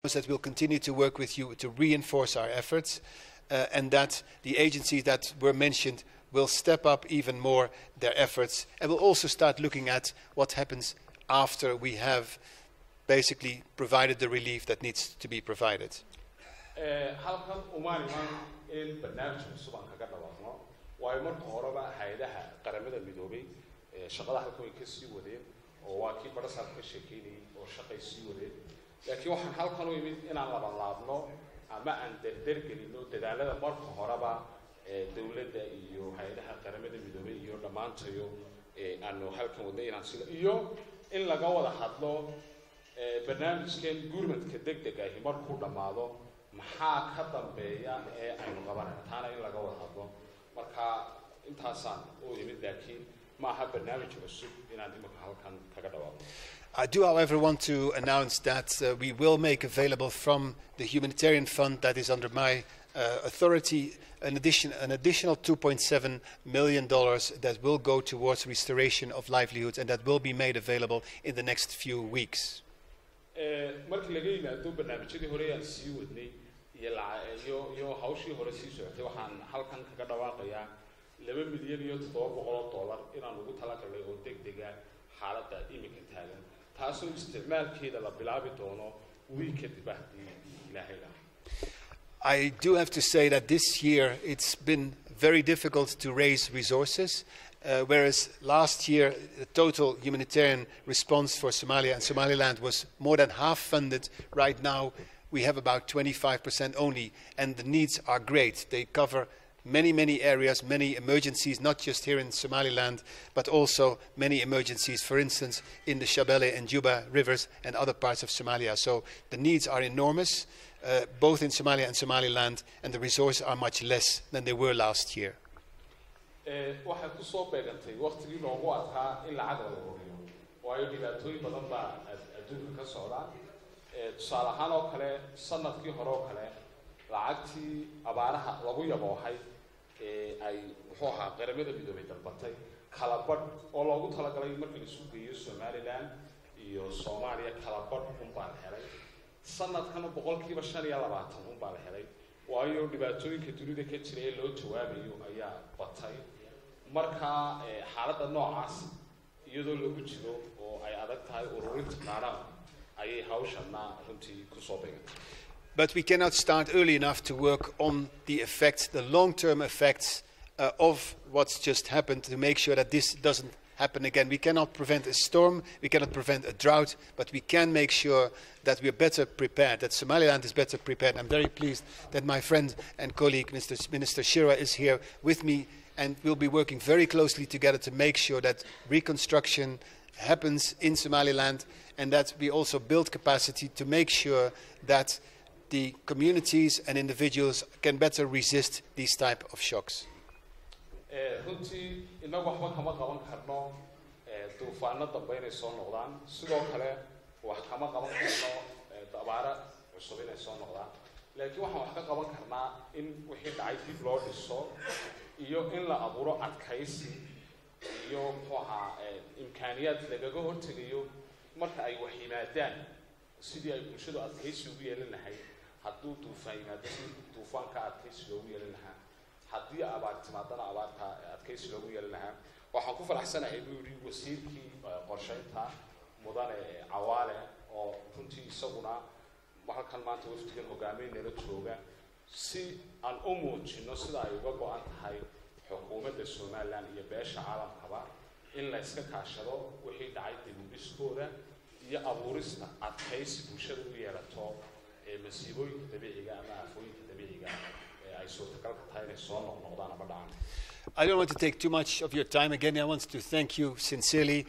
that we'll continue to work with you to reinforce our efforts, and that the agencies that were mentioned will step up even more their efforts, and we'll also start looking at what happens after we have basically provided the relief that needs to be provided. halkan uma iman in barnaamij cusub aan kaga dhawaaqno waayo marka horeba hay'adaha qaramada midoobay shaqada halkan way ka sii wadeen oo waa kii barasaad ka sheekeynayay oo shaqay sii wadeen laakiin waxaan halkan u imid inaan laba laabno ama aan dardargelino dadaalada marka horeba dawladda iyo hay'adaha qaramada midoobay iyo dhamaantayo aanu halkan wadnay inaan sida iyo in laga wada hadlo barnaamijkan gurmadka degdega ah markuu dhamaado maxaa ka dambeeya aynu qabanayno taana in laga wada hadlo marka intaasaan u imid laakiin maaha barnaamij cusub inaan imika halkan kaga dhawaaqo. I do, however, want to announce that we will make available from the humanitarian fund that is under my authority an additional $2.7 million that will go towards restoration of livelihoods, and that will be made available in the next few weeks. markii laga yimaado barnaamijyadii hore aan sii wadnay iyo hawshii hore sii socotay waxaan halkan kaga dhawaaqayaa $2 milyan iyo $700 inaan ugu talagalnay oo degdega xaaladda imika taagan taasoo isticmaalkeeda la bilaabi doono wiil kadib haddii ilaahay lahaa. I do have to say that this year it's been very difficult to raise resources. Whereas last year, the total humanitarian response for Somalia and Somaliland was more than half funded. Right now, we have about 25% only, and the needs are great. They cover many, many areas, many emergencies, not just here in Somaliland, but also many emergencies, for instance, in the Shabelle and Juba rivers and other parts of Somalia. So the needs are enormous, both in Somalia and Somaliland, and the resources are much less than they were last year. waxay ku soo beegantay waqtigii loogu adkaa in lacag la ururiyo waayo dhibaatooyin badan baa adduunka ka socda tusaale ahaan oo kale sanadkii hore oo kale lacagtii abaaraha lagu yaboohay ay muxuu ahaa qaramada midoobay dalbatay kala badh oo loogu talagalay markii la isu geeyo Somaliland iyo Soomaaliya kala badh baa la helay sanadkan 25% baa la helay waayo dhibaatooyinka dunida ka jira ee loo jawaabayo ayaa batay marka xaaladda noocaas iyadoo lagu jiro oo ay adag tahay ururinta qaran ayay hawshana runtii ku soo beegantay. But we cannot start early enough to work on the effects, the long-term effects of what's just happened, to make sure that this doesn't happen again. We cannot prevent a storm, we cannot prevent a drought, but we can make sure that we are better prepared, that Somaliland is better prepared. I'm very pleased that my friend and colleague, Minister Shira, is here with me, and we'll be working very closely together to make sure that reconstruction happens in Somaliland, and that we also build capacity to make sure that the communities and individuals can better resist these type of shocks. runtii inagu waxba kama qaban karno duufaano dambe inay soo noqdaan sidoo kale wax kama qaban karno abaara cusub inay soo noqdaan laakiin waxaan wax ka qaban karnaa in wixii dhacay dib loo dhiso iyo in la abuuro adkaysi iyo muxuu ahaa imkaaniyaad lagaga hortegayo marka ay wax yimaadaan sidii ay bulshadu adkaysi ugu yeelan lahayd hadduu duufaan yimaado duufaanka adkaysi loogu yeelan lahaa haddii abaar timaadana abaarta adkaysi loogu yeelan lahaa waxaan ku faraxsanahay inuu yidhi wasiirkii qorshaynta mudane cawaale oo runtii isaguna halkan maanta wafdigan hogaaminayna jooga si aan u muujino sida ay uga go'an tahay xukuumadda Somaliland iyo beesha caalamkaba in la iska kaashado wixii dhacay dib-u-dhiskooda iyo abuurista adkaysi bulshada u yeelato masiibooyinka dabiiciga ama aafooyinka dabiiciga ay suurtagalka tahay inay soo noqdaan ama dhacaan. I don't want to take too much of your time. Again, I want to thank you sincerely.